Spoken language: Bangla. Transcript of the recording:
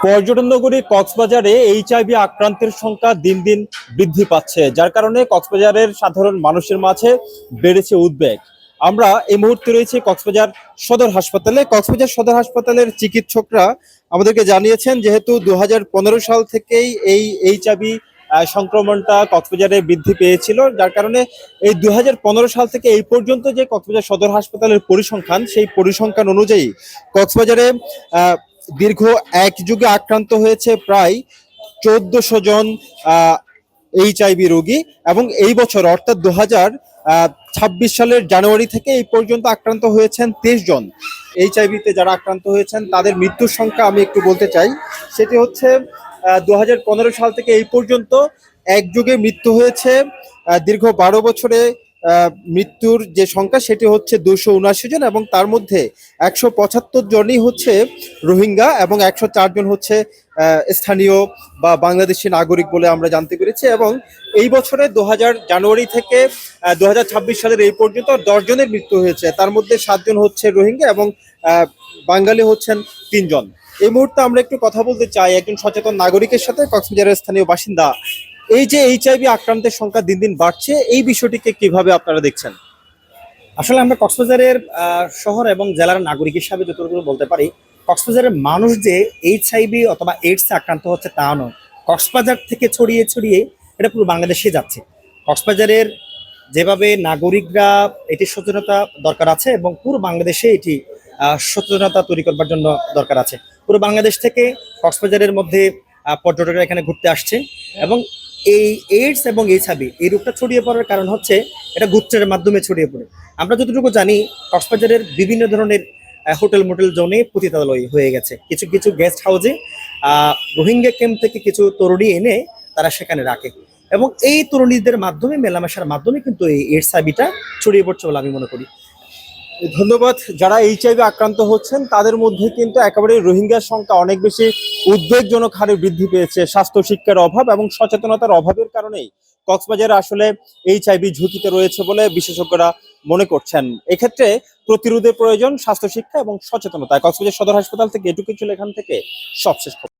পর্যটন নগরী কক্সবাজারে এইচআইভি আক্রান্তের সংখ্যা দিন দিন বৃদ্ধি পাচ্ছে, যার কারণে কক্সবাজারের সাধারণ মানুষের মাঝে বেড়েছে উদ্বেগ। আমরা এই মুহূর্তে রয়েছে কক্সবাজার সদর হাসপাতালে। কক্সবাজার সদর হাসপাতালের চিকিৎসকরা আমাদেরকে জানিয়েছেন, যেহেতু 2015 সাল থেকেই এই এইচআইভি সংক্রমণটা কক্সবাজারে বৃদ্ধি পেয়েছিল, যার কারণে এই 2015 সাল থেকে এই পর্যন্ত যে কক্সবাজার সদর হাসপাতালের পরিসংখ্যান, সেই পরিসংখ্যান অনুযায়ী কক্সবাজারে দীর্ঘ এক যুগে আক্রান্ত হয়েছে প্রায় 1400 জন এইচআইভি রোগী, এবং এই বছর অর্থাৎ 2026 সালের জানুয়ারি থেকে এই পর্যন্ত আক্রান্ত হয়েছেন 23 জন। এইচআইভিতে যারা আক্রান্ত হয়েছেন তাদের মৃত্যুর সংখ্যা আমি একটু বলতে চাই, সেটি হচ্ছে 2015 সাল থেকে এই পর্যন্ত এক যুগে মৃত্যু হয়েছে দীর্ঘ 12 বছরে মৃত্যুর যে সংখ্যা সেটি হচ্ছে 279 জন, এবং তার মধ্যে 175 জনই হচ্ছে রোহিঙ্গা এবং 104 জন হচ্ছে স্থানীয় বা বাংলাদেশি নাগরিক বলে আমরা জানতে পেরেছি। এবং এই বছরে জানুয়ারি থেকে 2026 সালের এই পর্যন্ত 10 জনের মৃত্যু হয়েছে, তার মধ্যে 7 জন হচ্ছে রোহিঙ্গা এবং বাঙালি হচ্ছেন 3 জন। এই মুহূর্তে আমরা একটু কথা বলতে চাই একজন সচেতন নাগরিকের সাথে, কক্সবাজারের স্থানীয় বাসিন্দা। এই যে এইচআইভি আক্রান্তের সংখ্যা দিন দিন বাড়ছে, এই বিষয়টিকে কিভাবে আপনারা দেখছেন? আসলে আমরা কক্সবাজারের শহর এবং জেলার নাগরিক হিসাবে যতটুকু বলতে পারি, কক্সবাজারের মানুষ যে এইচআইভি অথবা এইডস আক্রান্ত হচ্ছে তা নয়। কক্সবাজার থেকে ছড়িয়ে ছড়িয়ে এটা পুরো বাংলাদেশে যাচ্ছে। কক্সবাজারের যেভাবে নাগরিকরা এটি সচেতনতা দরকার আছে, এবং পুরো বাংলাদেশে এটি সচেতনতা তৈরি করবার জন্য দরকার আছে। পুরো বাংলাদেশ থেকে কক্সবাজারের মধ্যে পর্যটকরা এখানে ঘুরতে আসছে, এবং এই এইডস এবং এইচআইভি এই রোগটা ছড়িয়ে পড়ার কারণ হচ্ছে এটা গুচ্ছের মাধ্যমে ছড়িয়ে পড়ে। আমরা যতটুকু জানি, কক্সবাজারের বিভিন্ন ধরনের হোটেল মোটেল জোনে পতিতালয় হয়ে গেছে। কিছু কিছু গেস্ট হাউসে রোহিঙ্গা ক্যাম্প থেকে কিছু তরুণী এনে তারা সেখানে রাখে, এবং এই তরুণীদের মাধ্যমে মেলামেশার মাধ্যমে কিন্তু এই এইডস ছড়িয়ে পড়ছে বলে আমি মনে করি। ধন্যবাদ। যারা এইচআইভি আক্রান্ত হচ্ছেন তাদের মধ্যে কিন্তু একেবারে রোহিঙ্গার সংখ্যা অনেক বেশি উদ্বেগজনক হারে বৃদ্ধি পেয়েছে। স্বাস্থ্য শিক্ষার অভাব এবং সচেতনতার অভাবের কারণেই কক্সবাজার আসলে এইচআইভি ঝুঁকিতে রয়েছে বলে বিশেষজ্ঞরা মনে করছেন। এক্ষেত্রে প্রতিরোধের প্রয়োজন স্বাস্থ্য শিক্ষা এবং সচেতনতা। কক্সবাজার সদর হাসপাতাল থেকে এটুকু ছিল, এখান থেকে সবশেষ খবর।